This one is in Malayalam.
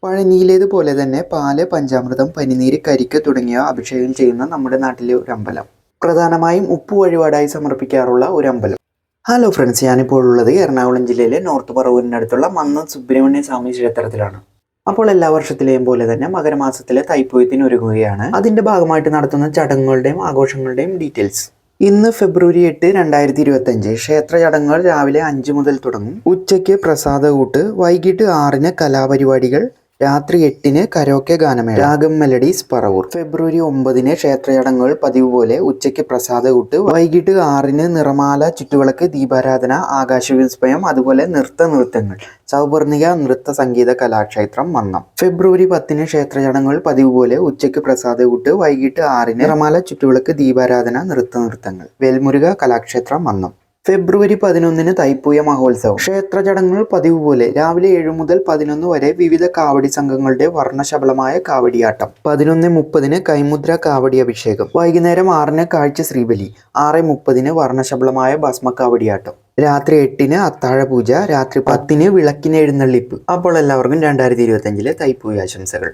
പഴനിയിലേതുപോലെ തന്നെ പാല്, പഞ്ചാമൃതം, പനിനീര്, കരിക്ക് തുടങ്ങിയ അഭിഷേകം ചെയ്യുന്ന നമ്മുടെ നാട്ടിലെ ഒരു അമ്പലം. പ്രധാനമായും ഉപ്പ് വഴിപാടായി സമർപ്പിക്കാറുള്ള ഒരു അമ്പലം. ഹലോ ഫ്രണ്ട്സ്, ഞാനിപ്പോൾ ഉള്ളത് എറണാകുളം ജില്ലയിലെ നോർത്ത് പറവൂരിനടുത്തുള്ള മന്നം സുബ്രഹ്മണ്യ സ്വാമി ക്ഷേത്രത്തിലാണ്. അപ്പോൾ എല്ലാ വർഷത്തിലെയും പോലെ തന്നെ മകരമാസത്തിലെ തൈപ്പൂയത്തിന് ഒരുങ്ങുകയാണ്. അതിന്റെ ഭാഗമായിട്ട് നടത്തുന്ന ചടങ്ങുകളുടെയും ആഘോഷങ്ങളുടെയും ഡീറ്റെയിൽസ്. ഇന്ന് ഫെബ്രുവരി 8, 2025. ക്ഷേത്ര ചടങ്ങുകൾ രാവിലെ 5 മുതൽ തുടങ്ങും. ഉച്ചയ്ക്ക് പ്രസാദകൂട്ട്, വൈകിട്ട് 6-ന് കലാപരിപാടികൾ, രാത്രി 8-ന് കരോക്കെ ഗാനമേള, രാഗം മെലഡീസ് പറവൂർ. ഫെബ്രുവരി 9-ന് ക്ഷേത്ര ചടങ്ങുകൾ പതിവ് പോലെ ഉച്ചയ്ക്ക് പ്രസാദകൂട്ട്, വൈകിട്ട് 6-ന് നിറമാല, ചുറ്റുവിളക്ക്, ദീപാരാധന, ആകാശവിസ്മയം, അതുപോലെ നൃത്തങ്ങൾ. സൗവർണിക നൃത്ത സംഗീത കലാക്ഷേത്രം മന്നം. ഫെബ്രുവരി 10-ന് ക്ഷേത്ര ചടങ്ങുകൾ പതിവ് പോലെ ഉച്ചയ്ക്ക് പ്രസാദകൂട്ട്, വൈകിട്ട് 6-ന് നിറമാല, ചുറ്റുവിളക്ക്, ദീപാരാധന, നൃത്തങ്ങൾ. വേൽമുരുക കലാക്ഷേത്രം മന്നം. ഫെബ്രുവരി 11-ന് തൈപ്പൂയ മഹോത്സവം. ക്ഷേത്ര ചടങ്ങുകൾ പതിവ് പോലെ രാവിലെ 7 മുതൽ 11 വരെ വിവിധ കാവടി സംഘങ്ങളുടെ വർണ്ണശബളമായ കാവടിയാട്ടം. 11:30-ന് കൈമുദ്ര കാവടി അഭിഷേകം. വൈകുന്നേരം 6-ന് കാഴ്ച ശ്രീബലി. 6:30-ന് വർണ്ണശബളമായ ഭസ്മക്കാവടിയാട്ടം. രാത്രി 8-ന് അത്താഴപൂജ. രാത്രി 10-ന് വിളക്കിന് എഴുന്നള്ളിപ്പ്. അപ്പോൾ എല്ലാവർക്കും 2025-ലെ തൈപ്പൂയ ആശംസകൾ.